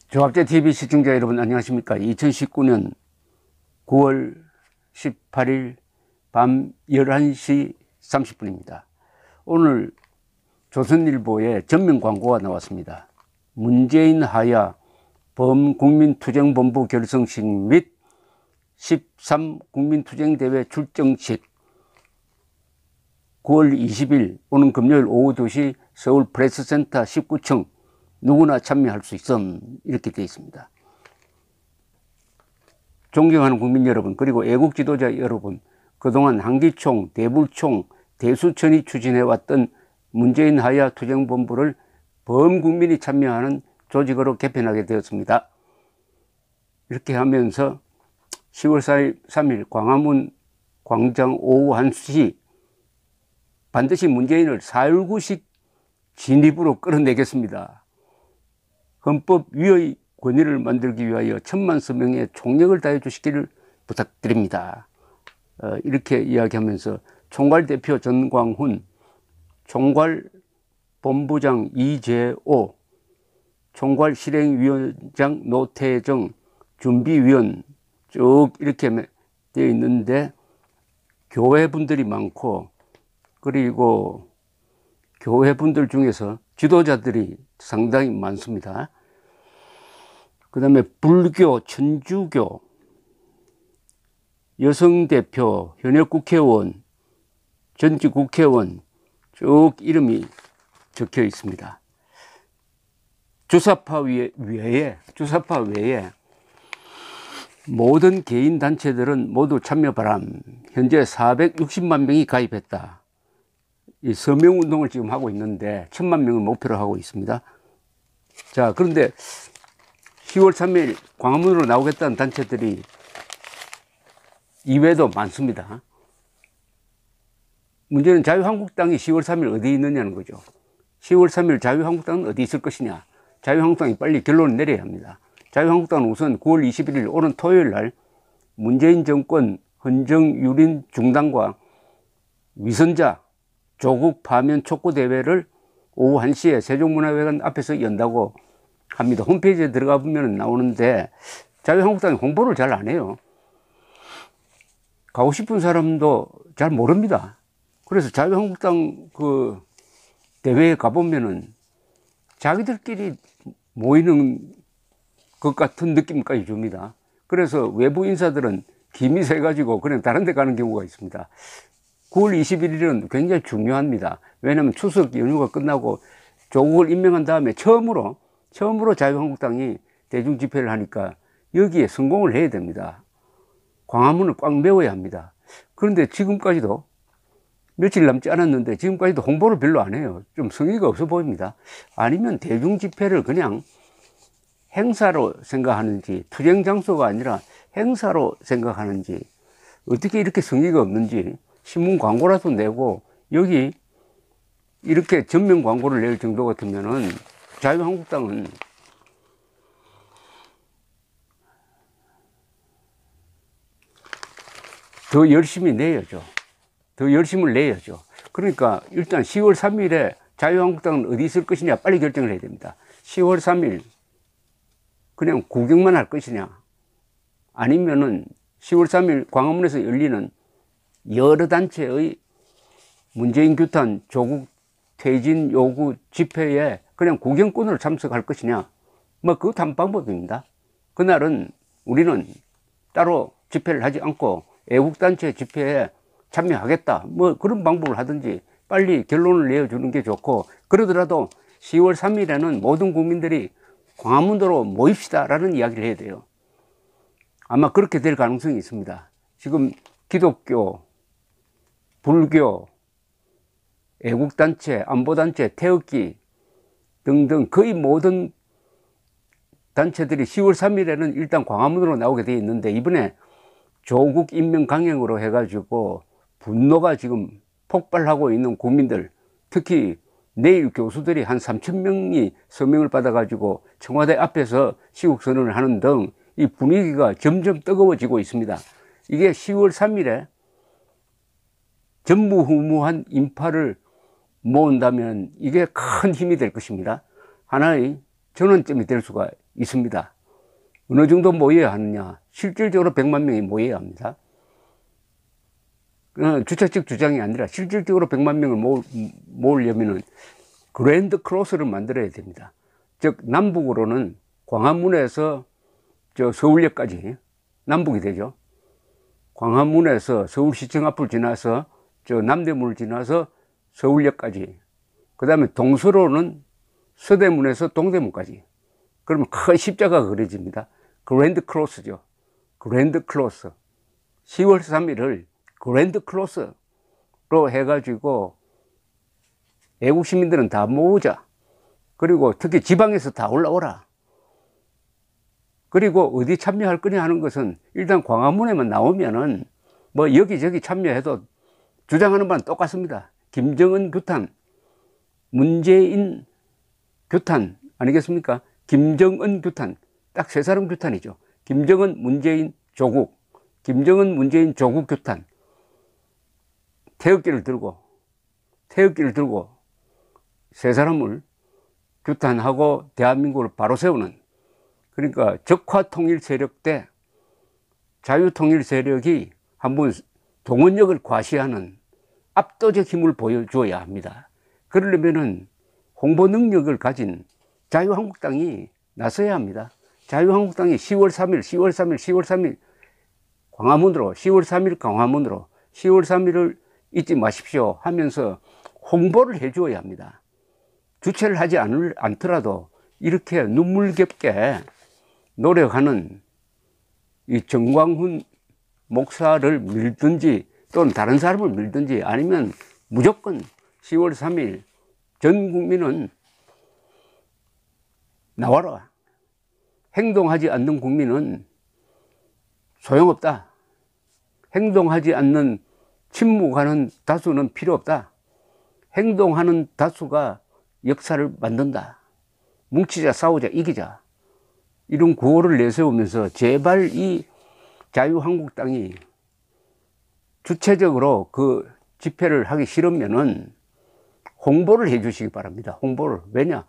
조합제TV 시청자 여러분 안녕하십니까. 2019년 9월 18일 밤 11시 30분입니다. 오늘 조선일보에 전면 광고가 나왔습니다. 문재인 하야 범국민투쟁본부 결성식 및 13 국민투쟁대회 출정식 9월 20일 오는 금요일 오후 2시 서울 프레스센터 19층 누구나 참여할 수 있음 이렇게 되어 있습니다. 존경하는 국민 여러분, 그리고 애국 지도자 여러분, 그동안 한기총, 대불총, 대수천이 추진해왔던 문재인 하야 투쟁본부를 범국민이 참여하는 조직으로 개편하게 되었습니다. 이렇게 하면서 10월 3일 광화문 광장 오후 1시 반드시 문재인을 4.19식 진입으로 끌어내겠습니다. 헌법 위의 권위를 만들기 위하여 1000만 서명의 총력을 다해 주시기를 부탁드립니다. 이렇게 이야기하면서 총괄대표 전광훈, 총괄본부장 이재호, 총괄실행위원장 노태정, 준비위원 쭉 이렇게 되어 있는데 교회분들이 많고, 그리고 교회분들 중에서 지도자들이 상당히 많습니다. 그 다음에 불교, 천주교, 여성대표, 현역국회의원, 전직 국회의원 쭉 이름이 적혀 있습니다. 주사파 외에 모든 개인 단체들은 모두 참여 바람. 현재 460만 명이 가입했다. 이 서명운동을 지금 하고 있는데 1000만 명을 목표로 하고 있습니다. 자, 그런데 10월 3일 광화문으로 나오겠다는 단체들이 이외에도 많습니다. 문제는 자유한국당이 10월 3일 어디 있느냐는 거죠. 10월 3일 자유한국당은 어디 있을 것이냐. 자유한국당이 빨리 결론을 내려야 합니다. 자유한국당은 우선 9월 21일 오는 토요일 날 문재인 정권 헌정유린 중단과 위선자 조국 파면 촉구대회를 오후 1시에 세종문화회관 앞에서 연다고 합니다. 홈페이지에 들어가 보면 나오는데 자유한국당이 홍보를 잘 안 해요. 가고 싶은 사람도 잘 모릅니다. 그래서 자유한국당 그 대회에 가보면은 자기들끼리 모이는 것 같은 느낌까지 줍니다. 그래서 외부 인사들은 김이 새가지고 그냥 다른 데 가는 경우가 있습니다. 9월 21일은 굉장히 중요합니다. 왜냐하면 추석 연휴가 끝나고 조국을 임명한 다음에 처음으로 자유한국당이 대중집회를 하니까 여기에 성공을 해야 됩니다. 광화문을 꽉 메워야 합니다. 그런데 지금까지도 며칠 남지 않았는데 지금까지도 홍보를 별로 안 해요. 좀 성의가 없어 보입니다. 아니면 대중집회를 그냥 행사로 생각하는지, 투쟁 장소가 아니라 행사로 생각하는지, 어떻게 이렇게 성의가 없는지 신문 광고라도 내고 여기 이렇게 전면 광고를 낼 정도 같으면은 자유한국당은 더 열심히 내야죠. 더 열심을 내야죠. 그러니까 일단 10월 3일에 자유한국당은 어디 있을 것이냐 빨리 결정을 해야 됩니다. 10월 3일 그냥 구경만 할 것이냐, 아니면은 10월 3일 광화문에서 열리는 여러 단체의 문재인 규탄, 조국 퇴진 요구 집회에 그냥 구경꾼으로 참석할 것이냐, 뭐 그것도 한 방법입니다. 그날은 우리는 따로 집회를 하지 않고 애국단체 집회에 참여하겠다, 뭐 그런 방법을 하든지 빨리 결론을 내어주는 게 좋고, 그러더라도 10월 3일에는 모든 국민들이 광화문으로 모입시다 라는 이야기를 해야 돼요. 아마 그렇게 될 가능성이 있습니다. 지금 기독교, 불교, 애국단체, 안보단체, 태극기 등등 거의 모든 단체들이 10월 3일에는 일단 광화문으로 나오게 되어 있는데, 이번에 조국 임명 강행으로 해가지고 분노가 지금 폭발하고 있는 국민들, 특히 내일 교수들이 한 3000명이 서명을 받아가지고 청와대 앞에서 시국선언을 하는 등 이 분위기가 점점 뜨거워지고 있습니다. 이게 10월 3일에 전무후무한 인파를 모은다면 이게 큰 힘이 될 것입니다. 하나의 전환점이 될 수가 있습니다. 어느 정도 모여야 하느냐? 실질적으로 100만 명이 모여야 합니다. 주차적 주장이 아니라 실질적으로 100만 명을 모으려면은 그랜드 크로스를 만들어야 됩니다. 즉 남북으로는 광화문에서 저 서울역까지 남북이 되죠. 광화문에서 서울시청 앞을 지나서 저 남대문을 지나서 서울역까지, 그 다음에 동서로는 서대문에서 동대문까지. 그러면 큰 십자가가 그려집니다. 그랜드 크로스죠. 그랜드 크로스. 10월 3일을 그랜드 크로스로 해가지고 애국 시민들은 다 모으자. 그리고 특히 지방에서 다 올라오라. 그리고 어디 참여할 거냐 하는 것은 일단 광화문에만 나오면은 뭐 여기저기 참여해도 주장하는 바는 똑같습니다. 김정은 규탄, 문재인 규탄 아니겠습니까? 김정은 규탄, 딱 세 사람 규탄이죠. 김정은, 문재인, 조국, 김정은, 문재인, 조국 규탄. 태극기를 들고 세 사람을 규탄하고 대한민국을 바로 세우는, 그러니까 적화통일 세력 대 자유통일 세력이 한번 동원력을 과시하는 압도적 힘을 보여줘야 합니다. 그러려면은 홍보 능력을 가진 자유한국당이 나서야 합니다. 자유한국당이 10월 3일 광화문으로, 10월 3일 광화문으로, 10월 3일을 잊지 마십시오 하면서 홍보를 해줘야 합니다. 주최를 하지 않더라도 이렇게 눈물겹게 노력하는 이 정광훈 목사를 밀든지 또는 다른 사람을 밀든지 아니면 무조건 10월 3일 전 국민은 나와라. 행동하지 않는 국민은 소용없다. 행동하지 않는 침묵하는 다수는 필요 없다. 행동하는 다수가 역사를 만든다. 뭉치자, 싸우자, 이기자. 이런 구호를 내세우면서 제발 이 자유한국당이 주체적으로 그 집회를 하기 싫으면은 홍보를 해 주시기 바랍니다. 홍보를. 왜냐?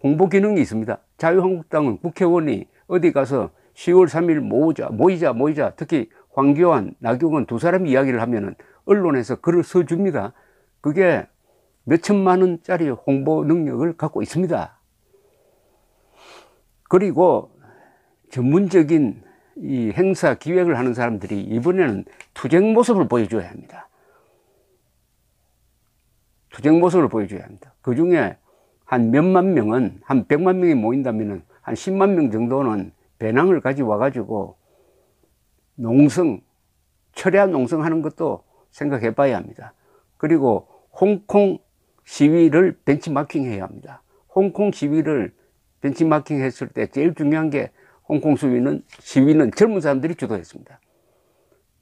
홍보 기능이 있습니다. 자유한국당은 국회의원이 어디 가서 10월 3일 모이자. 특히 황교안, 나경원 두 사람이 이야기를 하면은 언론에서 글을 써줍니다. 그게 몇천만 원짜리 홍보 능력을 갖고 있습니다. 그리고 전문적인 이 행사 기획을 하는 사람들이 이번에는 투쟁 모습을 보여줘야 합니다. 투쟁 모습을 보여줘야 합니다. 그 중에 한 몇만 명은, 한 100만 명이 모인다면 한 10만 명 정도는 배낭을 가져와 가지고 농성, 철야 농성 하는 것도 생각해 봐야 합니다. 그리고 홍콩 시위를 벤치마킹 해야 합니다. 홍콩 시위를 벤치마킹 했을 때 제일 중요한 게 홍콩 시위는 젊은 사람들이 주도했습니다.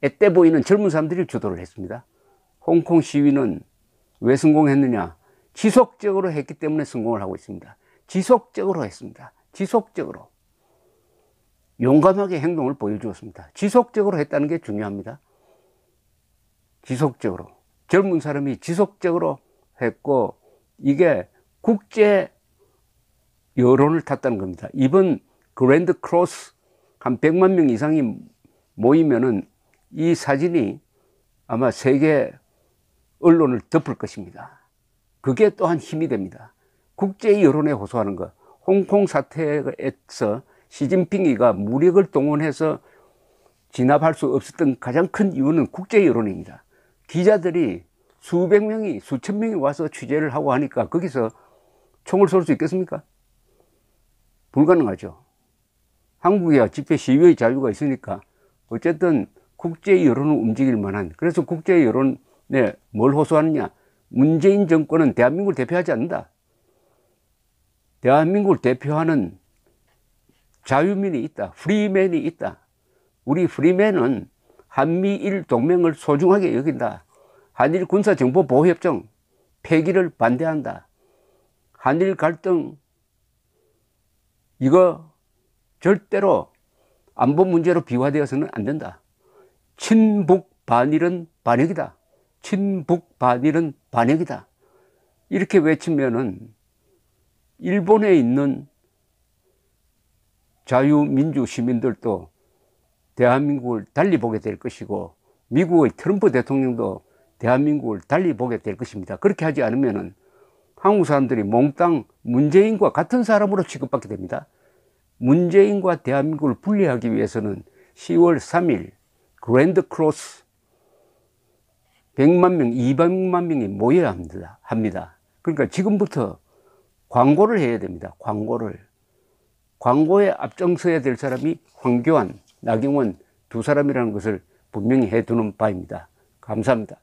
앳돼 보이는 젊은 사람들이 주도를 했습니다. 홍콩 시위는 왜 성공했느냐? 지속적으로 했기 때문에 성공을 하고 있습니다. 지속적으로 했습니다. 지속적으로. 용감하게 행동을 보여주었습니다. 지속적으로 했다는 게 중요합니다. 지속적으로. 젊은 사람이 지속적으로 했고, 이게 국제 여론을 탔다는 겁니다. 이번 그랜드 크로스 한 100만 명 이상이 모이면은 이 사진이 아마 세계 언론을 덮을 것입니다. 그게 또한 힘이 됩니다. 국제 여론에 호소하는 것. 홍콩 사태에서 시진핑이가 무력을 동원해서 진압할 수 없었던 가장 큰 이유는 국제 여론입니다. 기자들이 수백 명이, 수천 명이 와서 취재를 하고 하니까 거기서 총을 쏠 수 있겠습니까? 불가능하죠. 한국이야 집회 시위의 자유가 있으니까 어쨌든 국제 여론을 움직일 만한, 그래서 국제 여론에 뭘 호소하느냐? 문재인 정권은 대한민국을 대표하지 않는다. 대한민국을 대표하는 자유민이 있다. 프리맨이 있다. 우리 프리맨은 한미일 동맹을 소중하게 여긴다. 한일 군사정보보호협정 폐기를 반대한다. 한일 갈등 이거 절대로 안보 문제로 비화되어서는 안 된다. 친북 반일은 반역이다. 친북 반일은 반역이다. 이렇게 외치면은 일본에 있는 자유민주 시민들도 대한민국을 달리 보게 될 것이고, 미국의 트럼프 대통령도 대한민국을 달리 보게 될 것입니다. 그렇게 하지 않으면은 한국 사람들이 몽땅 문재인과 같은 사람으로 취급받게 됩니다. 문재인과 대한민국을 분리하기 위해서는 10월 3일 그랜드 크로스 100만 명, 200만 명이 모여야 합니다. 그러니까 지금부터 광고를 해야 됩니다. 광고에 앞장서야 될 사람이 황교안, 나경원 두 사람이라는 것을 분명히 해두는 바입니다. 감사합니다.